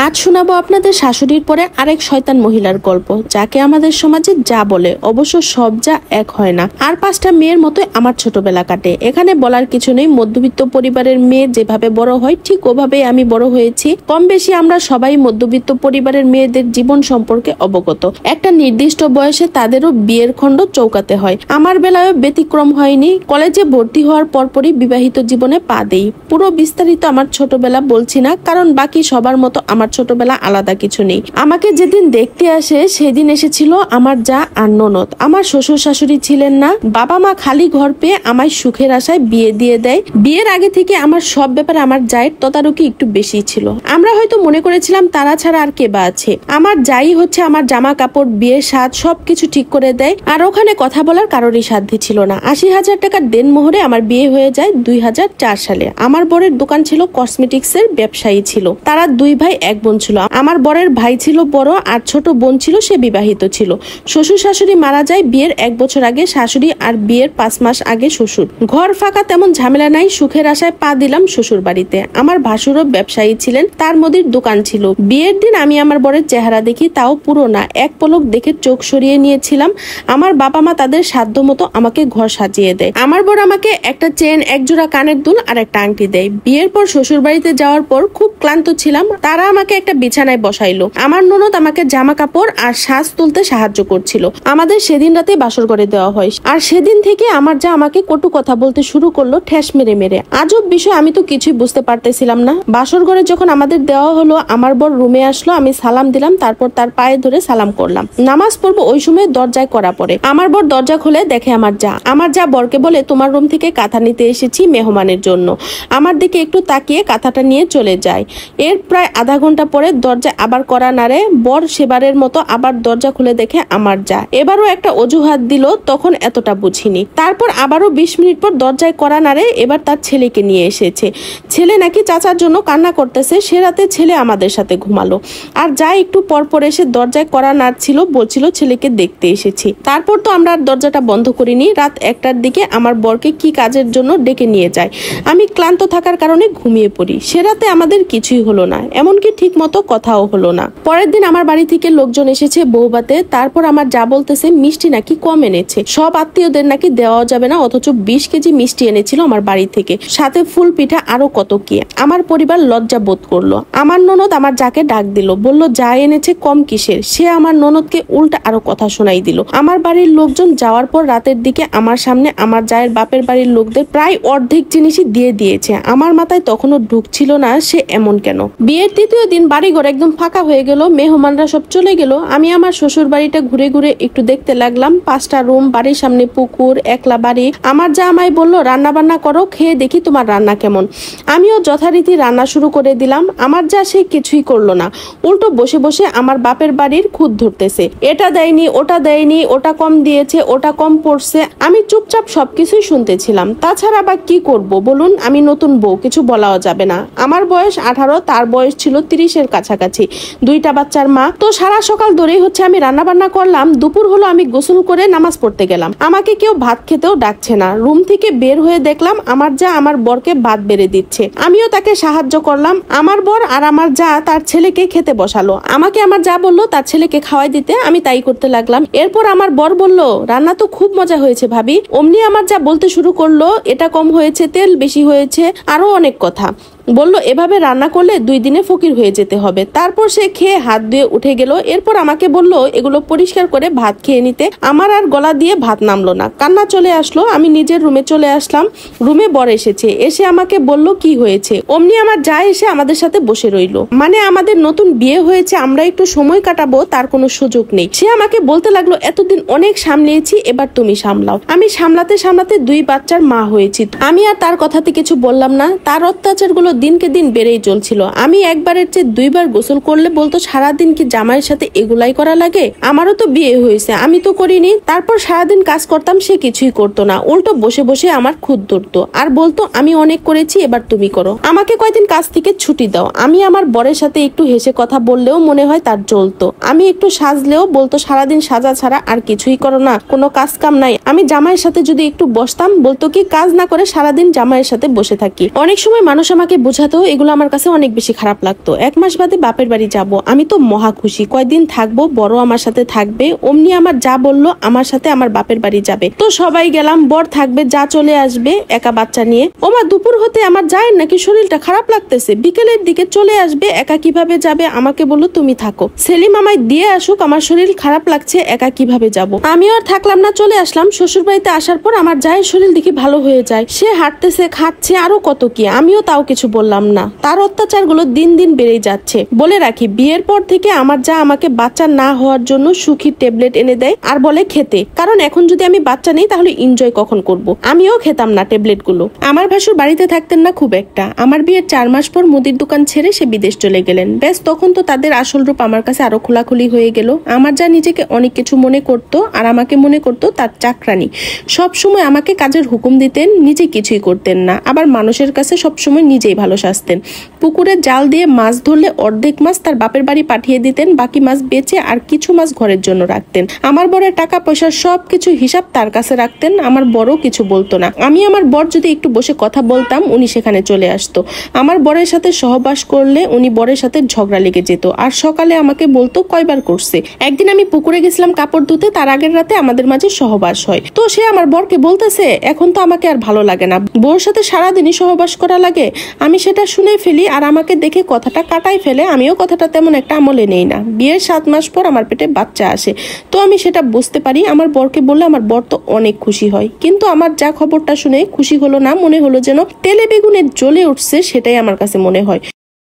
আজ শোনাবো আপনাদের শাশুড়ির পরে আরেক শয়তান মহিলার গল্প, যাকে আমাদের সমাজে যা বলে, অবশ্য সব যা এক হয় না। আর 5টা মেয়ের মতো আমার ছোটবেলা কাটে। এখানে বলার কিছু নেই, মধ্যবিত্ত পরিবারের মেয়ে যেভাবে বড় হয় ঠিক ওভাবেই আমি বড় হয়েছি। কম বেশি আমরা সবাই মধ্যবিত্ত পরিবারের মেয়েদের জীবন সম্পর্কে অবগত। একটা নির্দিষ্ট বয়সে তাদেরও বিয়ের খণ্ড চৌকাতে হয়। আমার বেলায়ও ব্যতিক্রম হয়নি। কলেজে ভর্তি হওয়ার পরপরই বিবাহিত জীবনে পা দেই। পুরো বিস্তারিত আমার ছোটবেলা বলছি না, কারণ বাকি সবার মতো আমার ছোটবেলা আলাদা কিছু নেই। আমাকে যেদিন দেখতে আসে সেদিন এসেছিল আমার যা আর ননদ। আমার শ্বশুর শাশুড়ি ছিলেন না। বাবা মা খালি ঘর পেয়ে আমায় সুখের আশায় বিয়ে দিয়ে দেয়। বিয়ের আগে থেকে আমার সব ব্যাপারে আমার জায়ের তদারকি একটু বেশি ছিল। আমরা হয়তো মনে করেছিলাম তারা ছাড়া আর কে বা আছে। আমার যাই হচ্ছে আমার জামা কাপড়, বিয়ের সাজ সবকিছু ঠিক করে দেয়। আর ওখানে কথা বলার কারোরই সাধ্য ছিল না। 80,000 টাকার দেনমোহরে আমার বিয়ে হয়ে যায় 2004 সালে। আমার বরের দোকান ছিল কসমেটিক্স এর, ব্যবসায়ী ছিল। তারা 2 ভাই 1 বোন ছিল। আমার বরের ভাই ছিল বড় আর ছোট বোন ছিল, সে বিবাহিত ছিল। শ্বশুর শাশুড়ি মারা যায় বিয়ের 1 বছর আগে শাশুড়ি, আর বিয়ের 5 মাস আগে শ্বশুর। ঘর ফাঁকা, তেমন ঝামেলা নাই। সুখের আশায় পা দিলাম শ্বশুর বাড়িতে। আমার ভাসুরও ব্যবসায়ী ছিলেন, তার মুদির দোকান ছিল। বিয়ের দিন আমি আমার বরের চেহারা দেখি, তাও পুরো না, এক পলক দেখে চোখ সরিয়ে নিয়েছিলাম। আমার বাবা মা তাদের সাধ্য মতো আমাকে ঘর সাজিয়ে দেয়। আমার বর আমাকে একটা চেন, 1 জোড়া কানের দুল আর একটা আংটি দেয়। বিয়ের পর শ্বশুর বাড়িতে যাওয়ার পর খুব ক্লান্ত ছিলাম। তারা আমাকে একটা বিছানায় বসাইলো। আমার ননদ আমাকে জামা কাপড় আর সাজ তুলতে সাহায্য করছিল। আমাদের সেদিন রাতে বাসর করে দেওয়া হয়। আর সেদিন থেকে আমার যা আমাকে কটু কথা বলতে শুরু করলো, ঠেস মেরে মেরে। আজব বিষয়, আমি তো কিছুই বুঝতে পারতেছিলাম না। বাসর ঘরে যখন আমাদের দেওয়া হলো, আমার বর রুমে আসলো। আমি সালাম দিলাম, তারপর তার পায়ে ধরে সালাম করলাম। নামাজ পড়বো ওই সময় দরজায় করা পড়ে। আমার বর দরজা খুলে দেখে আমার যা। আমার যা বরকে বলে, তোমার রুম থেকে কাঁথা নিতে এসেছি মেহমানের জন্য। আমার দিকে একটু তাকিয়ে কাঁথাটা নিয়ে চলে যায়। এর প্রায় আধা ঘন্টা পরে দরজা আবার করা নাড়ে। বর সেবারের মতো আবার দরজা খুলে দেখে আমার যা। এবারও একটা অজুহাত দিল, তখন এতটা বুঝিনি। তারপর আবারও 20 মিনিট পর দরজায় করা নাড়ে। এবার তার ছেলেকে নিয়ে এসেছে। ছেলে নাকি চাচার জন্য কান্না করতেছে। সে রাতে ছেলে আমাদের সাথে ঘুমালো। আর যা একটু পর পর এসে দরজায় করা নাড়ছিল, বলছিল ছেলেকে দেখতে এসেছি। তারপর তো আমরা আর দরজাটা বন্ধ করিনি। রাত 1টার দিকে আমার বরকে কি কাজের জন্য ডেকে নিয়ে যায়। আমি ক্লান্ত থাকার কারণে ঘুমিয়ে পড়ি। সে রাতে আমাদের কিছুই হলো না, এমনকি ঠিক মতো কথাও হলো না। পরের দিন আমার বাড়ি থেকে লোকজন এসেছে বৌভাতে। তারপর আমার যা বলতেছে মিষ্টি নাকি কম এনেছে, সব আত্মীয়দের নাকি দেওয়া যাবে না, অথচ 20 কেজি মিষ্টি এনেছিল আমার বাড়ি থেকে, সাথে ফুল পিঠা আরো কত কি। আমার পরিবার লজ্জা বোধ করলো। আমার ননদ আমার যাকে ডাক দিল, বলল যা এনেছে কম কিসের। সে আমার ননদকে উল্টা আরো কথা শোনাই দিল। আমার বাড়ির লোকজন যাওয়ার পর রাতের দিকে আমার সামনে আমার জায়ের বাপের বাড়ির লোকদের প্রায় অর্ধেক জিনিসই দিয়ে দিয়েছে। আমার মাথায় তখনও ঢুকছিল না সে এমন কেন। বিয়ের 3য় দিন বাড়িঘর একদম ফাঁকা হয়ে গেল, মেহমানরা সব চলে গেল। আমি আমার শ্বশুর বাড়িটা ঘুরে ঘুরে একটু দেখতে লাগলাম। 5টা রুম, বাড়ির সামনে পুকুর, একলা বাড়ি। আমার যা আমায় বলল রান্না বান্না করো, খেয়ে দেখি তোমার রান্না কেমন। আমিও যথারীতি রান্না শুরু করে দিলাম। আমার যা সে কিছুই করলো না, উল্টো বসে বসে আমার বাপের বাড়ির খুঁত ধরতেছে। এটা দেয়নি, ওটা দেয়নি, ওটা কম দিয়েছে, ওটা কম পড়ছে। আমি চুপচাপ সবকিছুই শুনতেছিলাম। তাছাড়া বা কি করব বলুন, আমি নতুন বউ, কিছু বলাও যাবে না। আমার বয়স 18, তার বয়স ছিল 30-এর কাছাকাছি। 2টা বাচ্চার মা। তো সারা সকাল ধরেই হচ্ছে আমি রান্না বান্না করলাম। দুপুর হলো, আমি গোসল করে নামাজ পড়তে গেলাম। আমাকে কেউ ভাত খেতেও ডাকছে না। রুম থেকে বের হয়ে দেখলাম আমার যা আমার বরকে ভাত বেড়ে দিচ্ছে। আমিও তাকে সাহায্য করলাম। আমার বর আর আমার যা তার ছেলেকে খেতে বসালো। আমাকে আমার যা বললো তার ছেলেকে খাওয়াই দিতে, আমি তাই করতে লাগলাম। এরপর আমার বর বলল রান্না তো খুব মজা হয়েছে ভাবি। অমনি আমার যা বলতে শুরু করলো, এটা কম হয়েছে, তেল বেশি হয়েছে, আরো অনেক কথা বলল। এভাবে রান্না করলে 2 দিনে ফকির হয়ে যেতে হবে। তারপর সে খেয়ে হাত ধুয়ে উঠে গেল। এরপর আমাকে বলল এগুলো পরিষ্কার করে ভাত খেয়ে নিতে। আমার আর গলা দিয়ে ভাত নামলো না, কান্না চলে আসলো। আমি নিজের রুমে চলে আসলাম। রুমে বর এসেছে। এসে আমাকে বলল কি হয়েছে। অমনি আমার যা এসে আমাদের সাথে বসে রইলো। মানে আমাদের নতুন বিয়ে হয়েছে, আমরা একটু সময় কাটাবো, তার কোনো সুযোগ নেই। সে আমাকে বলতে লাগলো এতদিন অনেক সামলিয়েছি, এবার তুমি সামলাও। আমি সামলাতে সামলাতে 2 বাচ্চার মা হয়েছি। আমি আর তার কথাতে কিছু বললাম না। তার অত্যাচার গুলো দিনকে দিন বেড়েই চলছিল। আমি একবারের চেয়ে 2 বার গোসল করলে বলতো সারাদিন কি জামাইয়ের সাথে এগুলাই করা লাগে। আমারও তো বিয়ে হয়েছে, আমি তো করিনি। তারপর সারাদিন কাজ করতাম, সে কিছুই করতো না, উল্টো বসে বসে আমার খুদ ধরতো আর বলতো আমি অনেক করেছি, এবার তুমি করো। আমাকে কয়দিন কাজ থেকে ছুটি দাও। আমি আমার বরের সাথে একটু হেসে কথা বললেও মনে হয় তার জ্বলতো। আমি একটু সাজলেও বলতো সারাদিন সাজা ছাড়া আর কিছুই করো না, কোনো কাজ কাম নাই। আমি জামাইয়ের সাথে যদি একটু বসতাম, বলতো কি কাজ না করে সারাদিন জামাইয়ের সাথে বসে থাকি। অনেক সময় মানুষ আমাকে বোঝাতেও এগুলো আমার কাছে অনেক বেশি খারাপ লাগতো। 1 মাস বাদে বাপের বাড়ি যাব, আমি তো মহা খুশি। কয়দিন থাকবো, বড় আমার সাথে থাকবে, অমনি আমার যা বললো আমার সাথে আমার বাপের বাড়ি যাবে। তো সবাই গেলাম, বর থাকবে, যা চলে আসবে একা বাচ্চা নিয়ে। ওমা দুপুর হতে আমার যায় নাকি শরীরটা খারাপ লাগতেছে, বিকেলের দিকে চলে আসবে, একা কিভাবে যাবে? আমাকে বললো তুমি থাকো, সেলিম আমায় দিয়ে আসুক, আমার শরীর খারাপ লাগছে, একা কিভাবে যাব? আমিও আর থাকলাম না, চলে আসলাম। শ্বশুর বাড়িতে আসার পর আমার জায়ের শরীর দেখি ভালো হয়ে যায়, সে হাঁটতেছে, খাচ্ছে, আরো কত কি। আমিও তাও কিছু বললাম না। তার অত্যাচারগুলো দিন দিন বেড়েই যাচ্ছে। বলে রাখি, বিয়ের পর থেকে আমার যা আমাকে বাচ্চা না হওয়ার জন্য সুখী ট্যাবলেট এনে দেয় আর বলে খেতে, কারণ এখন যদি আমি বাচ্চা নেই তাহলে এনজয় কখন করব? আমিও খেতাম না ট্যাবলেট গুলো। আমার ভাসুর বাড়িতে থাকতেন না খুব একটা। আমার বিয়ের 4 মাস পর মুদির দোকান ছেড়ে সে বিদেশ চলে গেলেন। বেশ, তখন তো তাদের আসল রূপ আমার কাছে আরো খোলাখুলি হয়ে গেল। আমার যা নিজেকে অনেক কিছু মনে করতো আর আমাকে মনে করতো তার চাকরানি। সব সময় আমাকে কাজের হুকুম দিতেন, নিজে কিছুই করতেন না। আবার মানুষের কাছে সবসময় নিজেই ভালো সাজতেন। পুকুরে জাল দিয়ে মাছ ধরলে অর্ধেক মাছ তার বাপের বাড়ি পাঠিয়ে দিতেন, বাকি মাছ বেচে আর কিছু মাছ ঘরের জন্য রাখতেন। আমার বরের টাকা পয়সার সবকিছু হিসাব তার কাছে রাখতেন। আমার বড় কিছু বলতো না। আমি আমার বর যদি একটু বসে কথা বলতাম, উনি সেখানে চলে আসতো। আমার বরের সাথে সহবাস করলে উনি বরের সাথে ঝগড়া লেগে যেত আর সকালে আমাকে বলতো কয়বার করছে। একদিন আমি পুকুরে গেছিলাম কাপড় ধুতে, তার আগের রাতে আমাদের মাঝে সহবাস হয়। তো সে আমার বরকে বলতেছে এখন তো আমাকে আর ভালো লাগে না, বউর সাথে সারাদিনই সহবাস করা লাগে। আমি সেটা শুনে ফেলি আর আমাকে দেখে কথাটা কাটাই ফেলে। আমিও কথাটা তেমন একটা আমলে নেই না। বিয়ের 7 মাস পর আমার পেটে বাচ্চা আসে, তো আমি সেটা বুঝতে পারি। আমার বরকে বললে আমার বর তো অনেক খুশি হয়, কিন্তু আমার যা খবরটা শুনে খুশি হলো না, মনে হলো যেন তেলে বেগুনে জ্বলে উঠছে, সেটাই আমার কাছে মনে হয়।